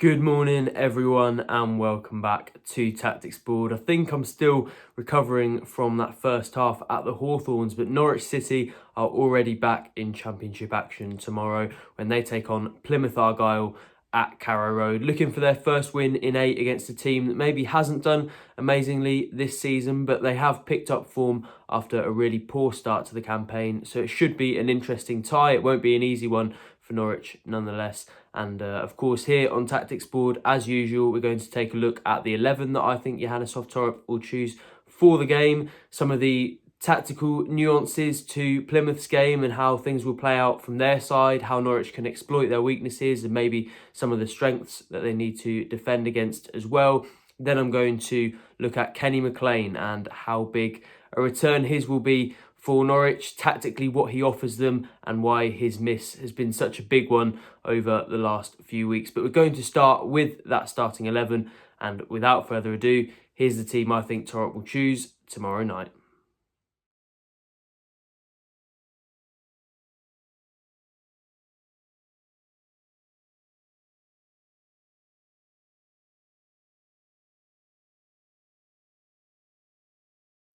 Good morning everyone and welcome back to Tactics Board. I think I'm still recovering from that first half at the Hawthorns, but Norwich City are already back in Championship action tomorrow when they take on Plymouth Argyle at Carrow Road, looking for their first win in 8 against a team that maybe hasn't done amazingly this season, but they have picked up form after a really poor start to the campaign. So it should be an interesting tie. It won't be an easy one for Norwich nonetheless. And of course, here on Tactics Board, as usual, we're going to take a look at the 11 that I think Johannes Torp will choose for the game, some of the tactical nuances to Plymouth's game and how things will play out from their side, how Norwich can exploit their weaknesses and maybe some of the strengths that they need to defend against as well. Then I'm going to look at McLean and how big a return his will be for Norwich, tactically what he offers them and why his miss has been such a big one over the last few weeks. But we're going to start with that starting 11, and without further ado, here's the team I think Torp will choose tomorrow night.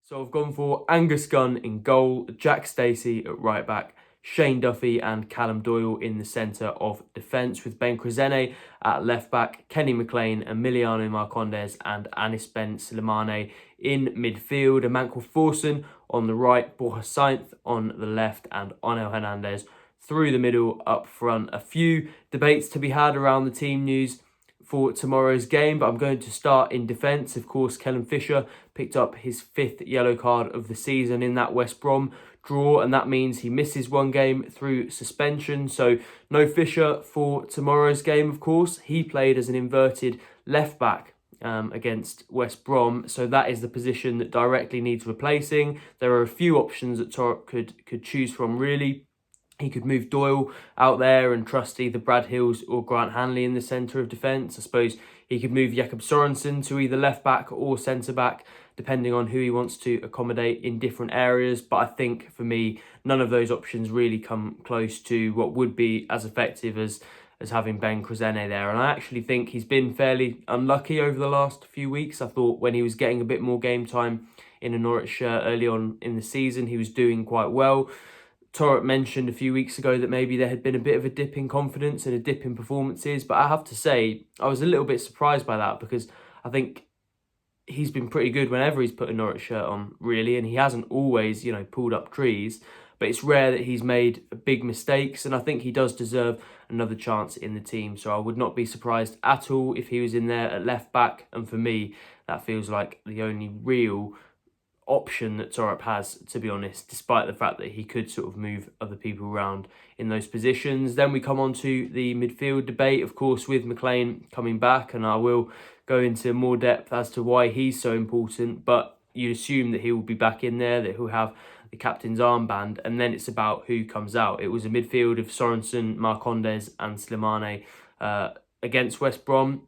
So I've gone for Angus Gunn in goal, Jack Stacey at right back, Shane Duffy and Callum Doyle in the centre of defence, with Ben Krezene at left back, Kenny McLean, Emiliano Marcondes and Anis Ben Slimane in midfield, Emanuel Forson on the right, Borja Sainz on the left and Onel Hernandez through the middle up front. A few debates to be had around the team news for tomorrow's game, but I'm going to start in defence. Of course, Kellen Fisher picked up his 5th yellow card of the season in that West Brom draw, and that means he misses one game through suspension. So no Fisher for tomorrow's game, of course. He played as an inverted left back against West Brom, so that is the position that directly needs replacing. There are a few options that Torp could choose from, really. He could move Doyle out there and trust either Brad Hills or Grant Hanley in the centre of defence. I suppose he could move Jakob Sorensen to either left back or centre back, depending on who he wants to accommodate in different areas. But I think for me, none of those options really come close to what would be as effective as having Ben Krezene there. And I actually think he's been fairly unlucky over the last few weeks. I thought when he was getting a bit more game time in a Norwich shirt early on in the season, he was doing quite well. Torp mentioned a few weeks ago that maybe there had been a bit of a dip in confidence and a dip in performances, but I have to say I was a little bit surprised by that, because I think he's been pretty good whenever he's put a Norwich shirt on, really, and he hasn't always, pulled up trees, but it's rare that he's made big mistakes, and I think he does deserve another chance in the team. So I would not be surprised at all if he was in there at left back, and for me, that feels like the only real option that Torp has, to be honest, despite the fact that he could sort of move other people around in those positions. Then we come on to the midfield debate, of course, with McLean coming back, and I will go into more depth as to why he's so important, but you assume that he will be back in there, that he'll have the captain's armband, and then it's about who comes out. It was a midfield of Sorensen, Marcondes and Slimane against West Brom.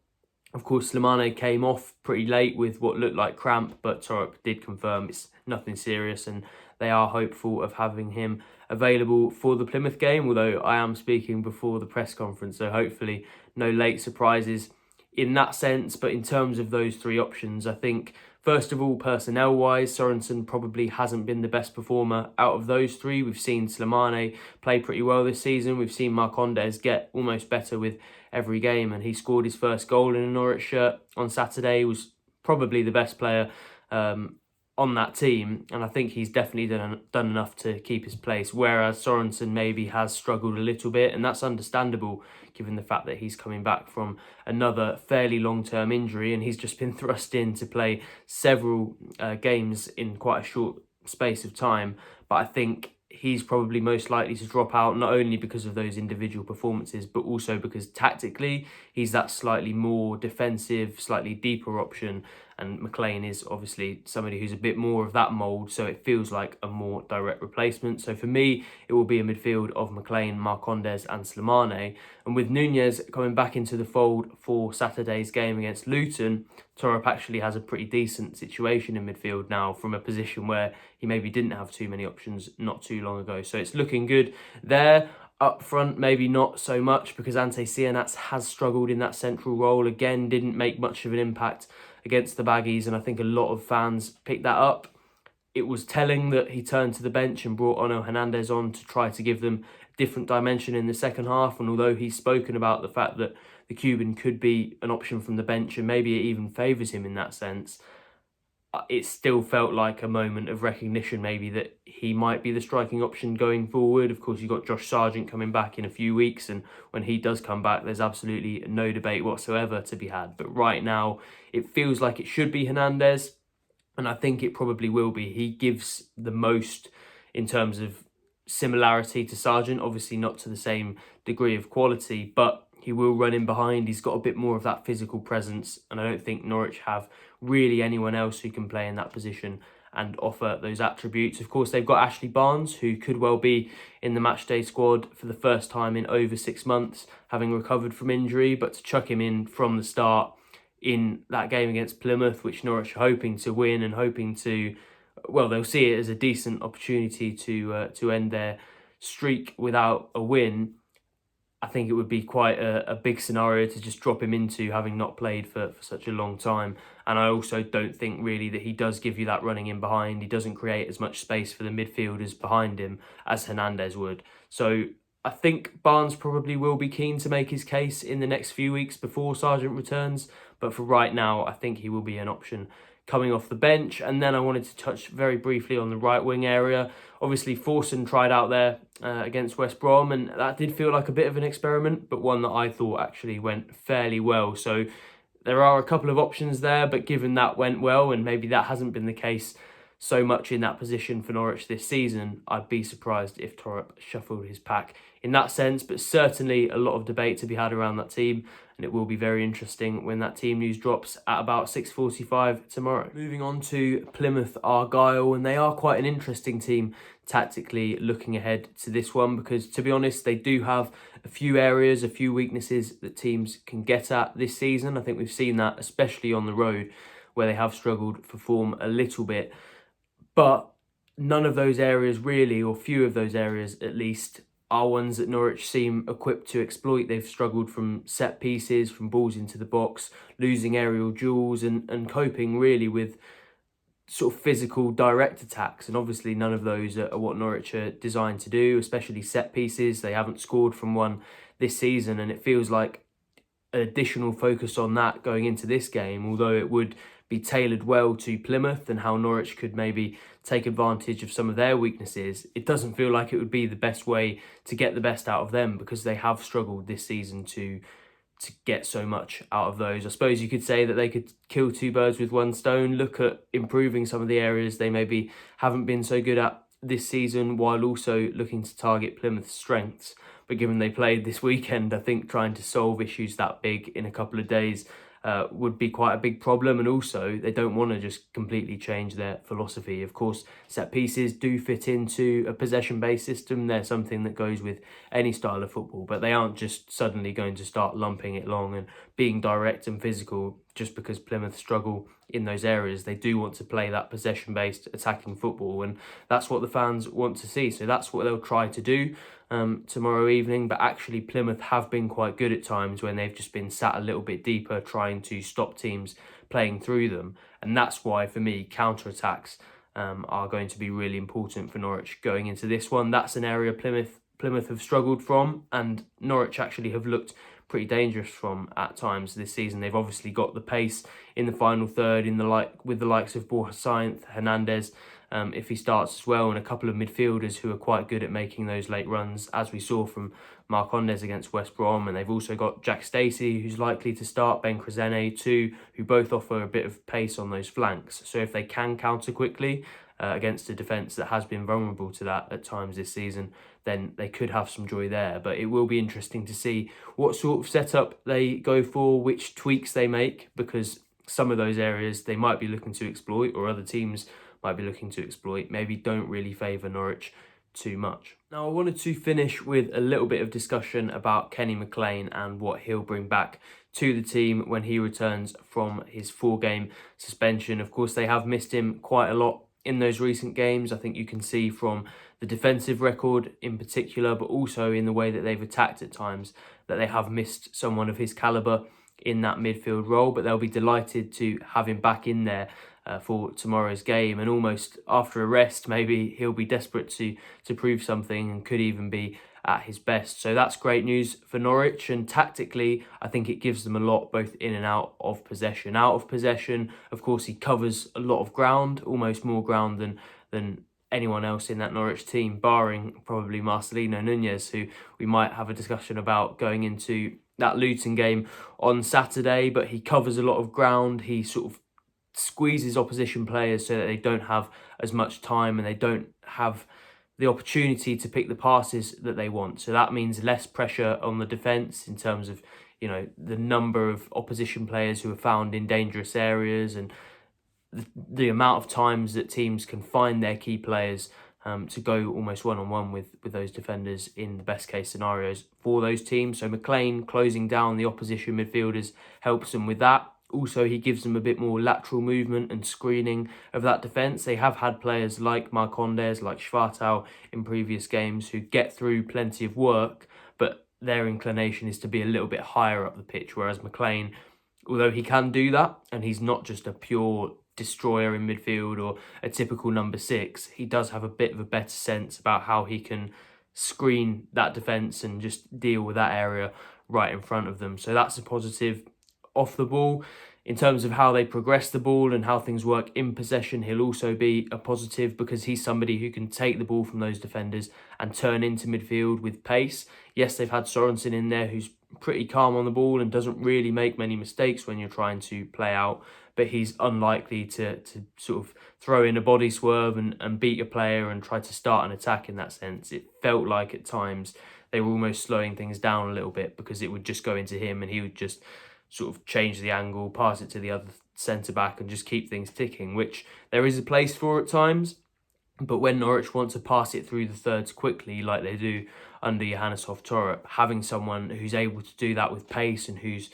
Of course, Slimane came off pretty late with what looked like cramp, but Torp did confirm it's nothing serious and they are hopeful of having him available for the Plymouth game, although I am speaking before the press conference, so hopefully no late surprises in that sense. But in terms of those three options, I think, first of all, personnel-wise, Sorensen probably hasn't been the best performer out of those three. We've seen Slimane play pretty well this season. We've seen Marcondes get almost better with every game, and he scored his first goal in a Norwich shirt on Saturday. He was probably the best player on that team, and I think he's definitely done enough to keep his place, whereas Sorensen maybe has struggled a little bit, and that's understandable given the fact that he's coming back from another fairly long-term injury, and he's just been thrust in to play several games in quite a short space of time. But I think he's probably most likely to drop out, not only because of those individual performances, but also because tactically he's that slightly more defensive, slightly deeper option, and McLean is obviously somebody who's a bit more of that mould, so it feels like a more direct replacement. So for me, it will be a midfield of McLean, Marcondes and Slimane. And with Nunez coming back into the fold for Saturday's game against Luton, Torp actually has a pretty decent situation in midfield now, from a position where he maybe didn't have too many options not too long ago. So it's looking good there. Up front, maybe not so much, because Ante Cianats has struggled in that central role. Again, didn't make much of an impact against the Baggies, and I think a lot of fans picked that up. It was telling that he turned to the bench and brought Ono Hernandez on to try to give them a different dimension in the second half. And although he's spoken about the fact that the Cuban could be an option from the bench and maybe it even favours him in that sense, it still felt like a moment of recognition maybe that he might be the striking option going forward. Of course, you've got Josh Sargent coming back in a few weeks, and when he does come back, there's absolutely no debate whatsoever to be had. But right now, it feels like it should be Hernandez, and I think it probably will be. He gives the most in terms of similarity to Sargent, obviously not to the same degree of quality, but he will run in behind. He's got a bit more of that physical presence, and I don't think Norwich have really anyone else who can play in that position and offer those attributes. Of course, they've got Ashley Barnes, who could well be in the matchday squad for the first time in over 6 months, having recovered from injury, but to chuck him in from the start in that game against Plymouth, which Norwich are hoping to win and hoping to, well, they'll see it as a decent opportunity to end their streak without a win. I think it would be quite a big scenario to just drop him into, having not played for such a long time. And I also don't think really that he does give you that running in behind. He doesn't create as much space for the midfielders behind him as Hernandez would. So I think Barnes probably will be keen to make his case in the next few weeks before Sargent returns. But for right now, I think he will be an option coming off the bench. And then I wanted to touch very briefly on the right wing area. Obviously, Forson tried out there against West Brom, and that did feel like a bit of an experiment, but one that I thought actually went fairly well. So there are a couple of options there, but given that went well, and maybe that hasn't been the case so much in that position for Norwich this season, I'd be surprised if Torup shuffled his pack in that sense. But certainly a lot of debate to be had around that team, and it will be very interesting when that team news drops at about 6:45 tomorrow. Moving on to Plymouth Argyle, and they are quite an interesting team tactically looking ahead to this one, because to be honest, they do have a few areas, a few weaknesses that teams can get at this season. I think we've seen that especially on the road, where they have struggled for form a little bit. But none of those areas really, or few of those areas at least, are ones that Norwich seem equipped to exploit. They've struggled from set pieces, from balls into the box, losing aerial duels, and coping really with sort of physical direct attacks. And obviously none of those are what Norwich are designed to do, especially set pieces. They haven't scored from one this season, and it feels like an additional focus on that going into this game, although it would be tailored well to Plymouth and how Norwich could maybe take advantage of some of their weaknesses. It doesn't feel like it would be the best way to get the best out of them, because they have struggled this season to get so much out of those. I suppose you could say that they could kill two birds with one stone, look at improving some of the areas they maybe haven't been so good at this season, while also looking to target Plymouth's strengths. But given they played this weekend, I think trying to solve issues that big in a couple of days would be quite a big problem. And also, they don't want to just completely change their philosophy. Of course, set pieces do fit into a possession-based system. They're something that goes with any style of football, but they aren't just suddenly going to start lumping it long and being direct and physical just because Plymouth struggle in those areas. They do want to play that possession-based attacking football, and that's what the fans want to see. So that's what they'll try to do tomorrow evening. But actually, Plymouth have been quite good at times when they've just been sat a little bit deeper, trying to stop teams playing through them. And that's why, for me, counter-attacks are going to be really important for Norwich going into this one. That's an area Plymouth have struggled from, and Norwich actually have looked pretty dangerous from at times this season. They've obviously got the pace in the final third with the likes of Borja Hernandez, if he starts as well, and a couple of midfielders who are quite good at making those late runs, as we saw from Marcondes against West Brom. And they've also got Jack Stacey, who's likely to start, Ben Krezene too, who both offer a bit of pace on those flanks. So if they can counter quickly against a defence that has been vulnerable to that at times this season, then they could have some joy there. But it will be interesting to see what sort of setup they go for, which tweaks they make, because some of those areas they might be looking to exploit, or other teams might be looking to exploit, maybe don't really favour Norwich too much. Now, I wanted to finish with a little bit of discussion about Kenny McLean and what he'll bring back to the team when he returns from his 4-game suspension. Of course, they have missed him quite a lot in those recent games. I think you can see from the defensive record in particular, but also in the way that they've attacked at times, that they have missed someone of his calibre in that midfield role. But they'll be delighted to have him back in there for tomorrow's game, and almost after a rest, maybe he'll be desperate to prove something and could even be at his best. So that's great news for Norwich, and tactically I think it gives them a lot both in and out of possession. Out of possession, of course, he covers a lot of ground, almost more ground than anyone else in that Norwich team, barring probably Marcelino Nunez, who we might have a discussion about going into that Luton game on Saturday. But he covers a lot of ground. He sort of squeezes opposition players so that they don't have as much time and they don't have the opportunity to pick the passes that they want. So that means less pressure on the defence in terms of, you know, the number of opposition players who are found in dangerous areas, and the amount of times that teams can find their key players to go almost one-on-one with those defenders in the best case scenarios for those teams. So McLean closing down the opposition midfielders helps them with that. Also, he gives them a bit more lateral movement and screening of that defence. They have had players like Marcondes, like Schwartau in previous games who get through plenty of work, but their inclination is to be a little bit higher up the pitch, whereas McLean, although he can do that, and he's not just a pure destroyer in midfield or a typical number 6, he does have a bit of a better sense about how he can screen that defence and just deal with that area right in front of them. So that's a positive. Off the ball, in terms of how they progress the ball and how things work in possession, he'll also be a positive because he's somebody who can take the ball from those defenders and turn into midfield with pace. Yes, they've had Sorensen in there who's pretty calm on the ball and doesn't really make many mistakes when you're trying to play out, but he's unlikely to sort of throw in a body swerve and beat a player and try to start an attack in that sense. It felt like at times they were almost slowing things down a little bit because it would just go into him and he would just sort of change the angle, pass it to the other centre-back and just keep things ticking, which there is a place for at times. But when Norwich want to pass it through the thirds quickly, like they do under Johannes Hoff-Torp, having someone who's able to do that with pace and who's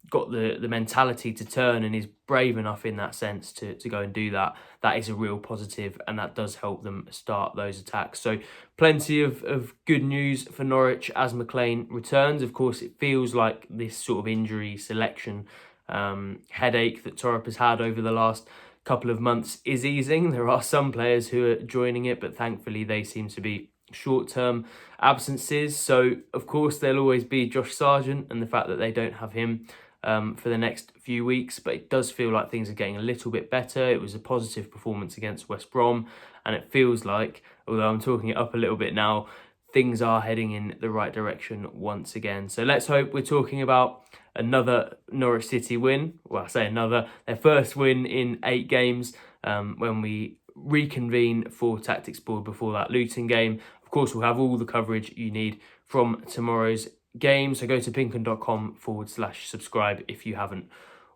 got the mentality to turn and is brave enough in that sense to go and do that, that is a real positive, and that does help them start those attacks. So plenty of good news for Norwich as McLean returns. Of course, it feels like this sort of injury selection headache that Torp has had over the last couple of months is easing. There are some players who are joining it, but thankfully they seem to be short-term absences. So of course there'll always be Josh Sargent and the fact that they don't have him for the next few weeks, but it does feel like things are getting a little bit better. It was a positive performance against West Brom, and it feels like, although I'm talking it up a little bit now, things are heading in the right direction once again. So let's hope we're talking about another Norwich City win. Well, I say another, their first win in 8 games when we reconvene for Tactics Board before that Luton game. Of course, we'll have all the coverage you need from tomorrow's game. So go to pinkun.com/subscribe if you haven't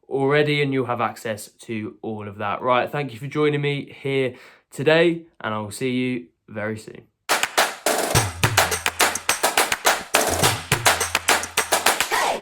already, and you'll have access to all of that. Right, thank you for joining me here today, and I will see you very soon.